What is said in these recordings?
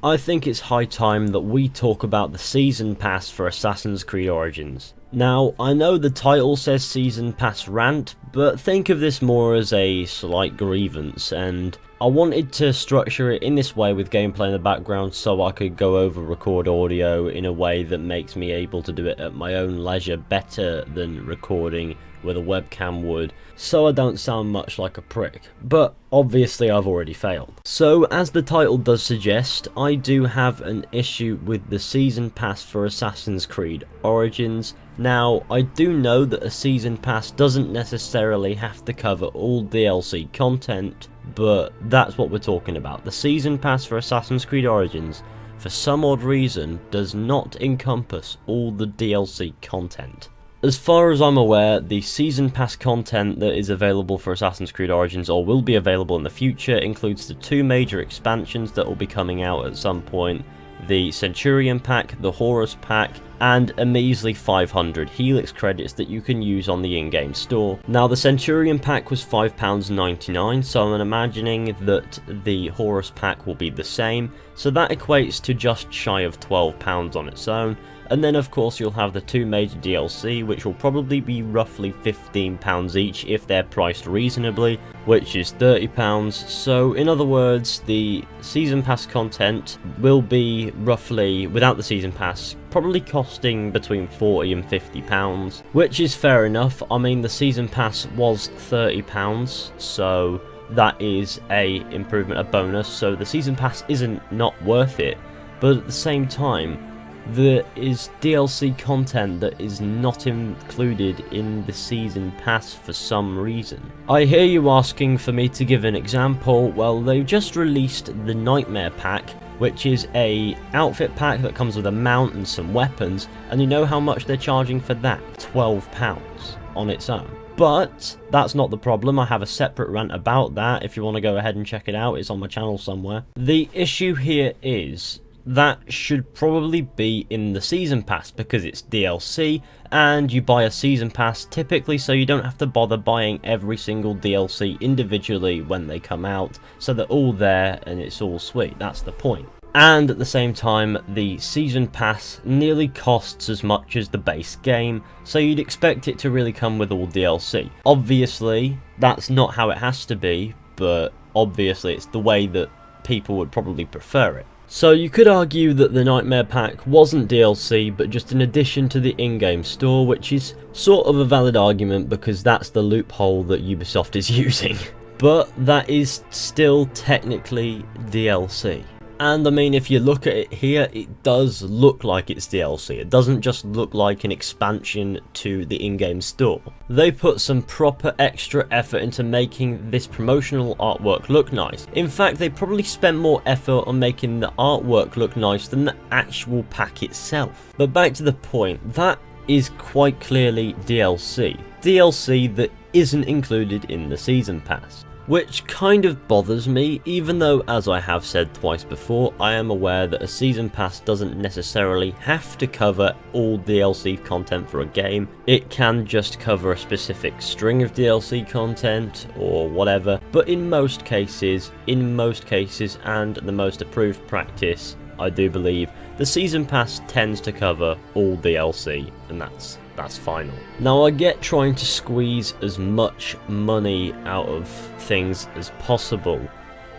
I think it's high time that we talk about the Season Pass for Assassin's Creed Origins. Now, I know the title says Season Pass Rant, but think of this more as a slight grievance, and I wanted to structure it in this way with gameplay in the background so I could go over record audio in a way that makes me able to do it at my own leisure better than recording with a webcam would, so I don't sound much like a prick. But obviously I've already failed. So as the title does suggest, I do have an issue with the Season Pass for Assassin's Creed Origins. Now, I do know that a Season Pass doesn't necessarily have to cover all DLC content, but that's what we're talking about. The Season Pass for Assassin's Creed Origins, for some odd reason, does not encompass all the DLC content. As far as I'm aware, the Season Pass content that is available for Assassin's Creed Origins, or will be available in the future, includes the two major expansions that will be coming out at some point: the Centurion Pack, the Horus Pack, and a measly 500 Helix credits that you can use on the in-game store. Now, the Centurion Pack was £5.99, so I'm imagining that the Horus Pack will be the same, so that equates to just shy of £12 on its own. And then of course you'll have the two major DLC, which will probably be roughly £15 each if they're priced reasonably, which is £30. So in other words, the Season Pass content will be roughly, without the Season Pass, probably costing between £40 and £50, which is fair enough. I mean, the Season Pass was £30, so that is a improvement, a bonus, so the Season Pass isn't not worth it, but at the same time, there is DLC content that is not included in the Season Pass for some reason. I hear you asking for me to give an example. Well, they've just released the Nightmare Pack, which is a outfit pack that comes with a mount and some weapons, and you know how much they're charging for that? £12 on its own. But that's not the problem. I have a separate rant about that. If you want to go ahead and check it out, it's on my channel somewhere. The issue here is that should probably be in the Season Pass because it's DLC, and you buy a Season Pass typically so you don't have to bother buying every single DLC individually when they come out, so they're all there and it's all sweet. That's the point. And at the same time, the Season Pass nearly costs as much as the base game, so you'd expect it to really come with all DLC. Obviously, that's not how it has to be, but obviously it's the way that people would probably prefer it. So you could argue that the Nightmare Pack wasn't DLC, but just an addition to the in-game store, which is sort of a valid argument because that's the loophole that Ubisoft is using. But that is still technically DLC. And I mean, if you look at it here, it does look like it's DLC. It doesn't just look like an expansion to the in-game store. They put some proper extra effort into making this promotional artwork look nice. In fact, they probably spent more effort on making the artwork look nice than the actual pack itself. But back to the point, that is quite clearly DLC. DLC that isn't included in the Season Pass. Which kind of bothers me, even though, as I have said twice before, I am aware that a Season Pass doesn't necessarily have to cover all DLC content for a game. It can just cover a specific string of DLC content or whatever, but in most cases, and the most approved practice, I do believe, the Season Pass tends to cover all DLC, and that's final. Now, I get trying to squeeze as much money out of things as possible,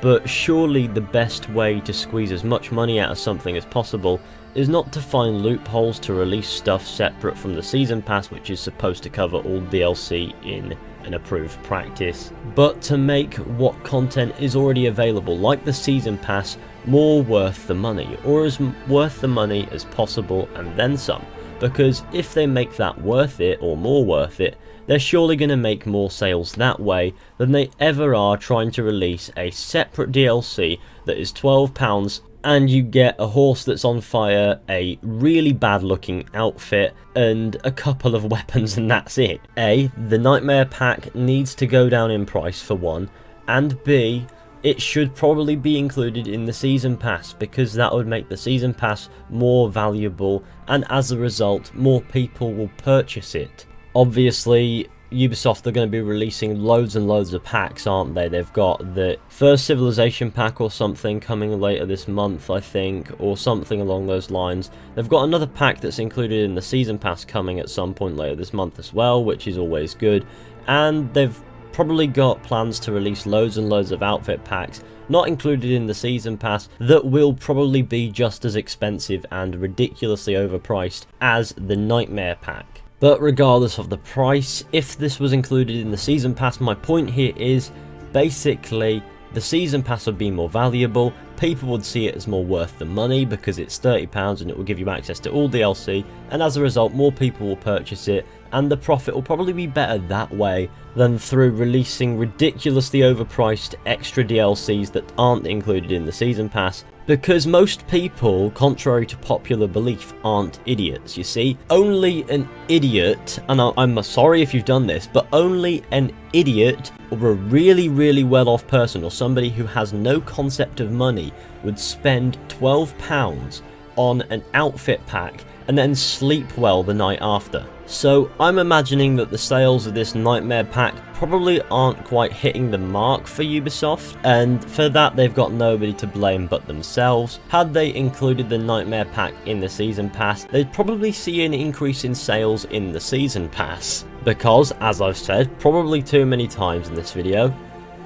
but surely the best way to squeeze as much money out of something as possible is not to find loopholes to release stuff separate from the Season Pass, which is supposed to cover all DLC in an approved practice, but to make what content is already available, like the Season Pass, more worth the money, or as worth the money as possible and then some. Because if they make that worth it, or more worth it, they're surely going to make more sales that way than they ever are trying to release a separate DLC that is £12 and you get a horse that's on fire, a really bad looking outfit, and a couple of weapons, and that's it. A, the Nightmare Pack needs to go down in price for one, and B, it should probably be included in the Season Pass because that would make the Season Pass more valuable, and as a result more people will purchase it. Obviously, Ubisoft are going to be releasing loads and loads of packs, aren't they? They've got the first Civilization pack or something coming later this month, I think, or something along those lines. They've got another pack that's included in the Season Pass coming at some point later this month as well, which is always good. And they've probably got plans to release loads and loads of outfit packs not included in the Season Pass that will probably be just as expensive and ridiculously overpriced as the Nightmare pack. But regardless of the price, if this was included in the Season Pass, my point here is basically the Season Pass would be more valuable, people would see it as more worth the money because it's £30 and it will give you access to all DLC, and as a result more people will purchase it, and the profit will probably be better that way than through releasing ridiculously overpriced extra DLCs that aren't included in the Season Pass. Because most people, contrary to popular belief, aren't idiots, you see. Only an idiot, and I'm sorry if you've done this, but only an idiot or a really well-off person or somebody who has no concept of money would spend £12 on an outfit pack and then sleep well the night after. So I'm imagining that the sales of this Nightmare pack probably aren't quite hitting the mark for Ubisoft, and for that they've got nobody to blame but themselves. Had they included the Nightmare pack in the Season Pass, they'd probably see an increase in sales in the Season Pass. Because, as I've said probably too many times in this video,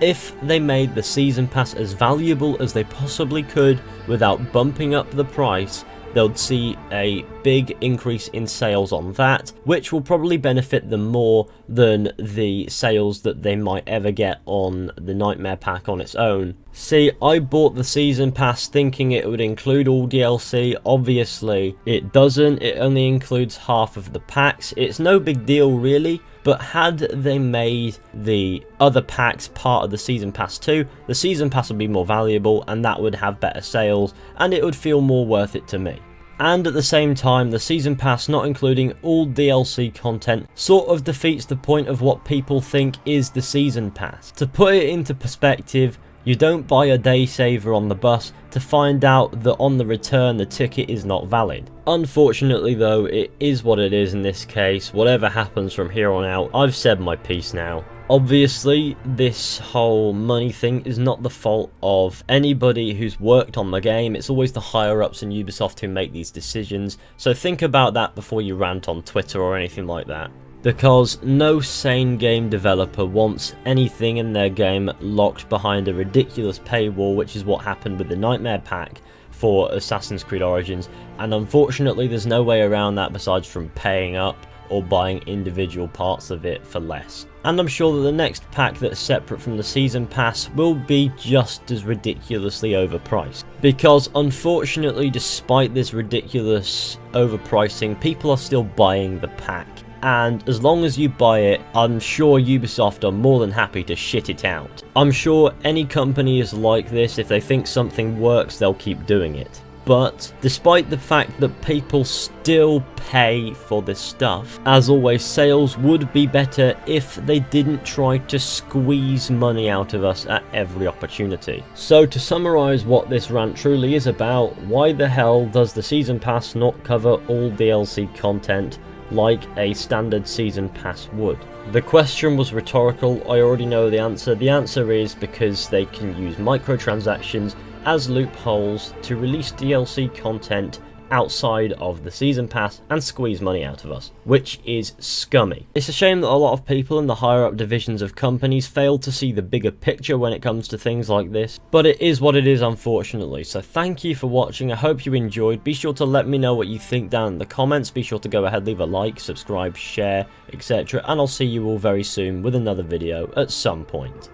if they made the Season Pass as valuable as they possibly could without bumping up the price, they'll see a big increase in sales on that, which will probably benefit them more than the sales that they might ever get on the Nightmare pack on its own. See, I bought the Season Pass thinking it would include all DLC. Obviously it doesn't, it only includes half of the packs. It's no big deal really, but had they made the other packs part of the Season Pass too, the Season Pass would be more valuable and that would have better sales and it would feel more worth it to me. And at the same time, the Season Pass not including all DLC content sort of defeats the point of what people think is the Season Pass. To put it into perspective, you don't buy a day saver on the bus to find out that on the return the ticket is not valid. Unfortunately though, it is what it is in this case. Whatever happens from here on out, I've said my piece now. Obviously, this whole money thing is not the fault of anybody who's worked on the game. It's always the higher-ups in Ubisoft who make these decisions. So think about that before you rant on Twitter or anything like that. Because no sane game developer wants anything in their game locked behind a ridiculous paywall, which is what happened with the Nightmare pack for Assassin's Creed Origins. And unfortunately, there's no way around that besides from paying up or buying individual parts of it for less. And I'm sure that the next pack that's separate from the Season Pass will be just as ridiculously overpriced. Because unfortunately, despite this ridiculous overpricing, people are still buying the pack. And as long as you buy it, I'm sure Ubisoft are more than happy to shit it out. I'm sure any company is like this. If they think something works, they'll keep doing it. But despite the fact that people still pay for this stuff, as always, sales would be better if they didn't try to squeeze money out of us at every opportunity. So to summarise what this rant truly is about, why the hell does the Season Pass not cover all DLC content like a standard Season Pass would? The question was rhetorical, I already know the answer. The answer is because they can use microtransactions as loopholes to release DLC content outside of the Season Pass and squeeze money out of us, which is scummy. It's a shame that a lot of people in the higher up divisions of companies fail to see the bigger picture when it comes to things like this, but it is what it is, unfortunately. So thank you for watching, I hope you enjoyed. Be sure to let me know what you think down in the comments. Be sure to go ahead, leave a like, subscribe, share, etc. and I'll see you all very soon with another video at some point.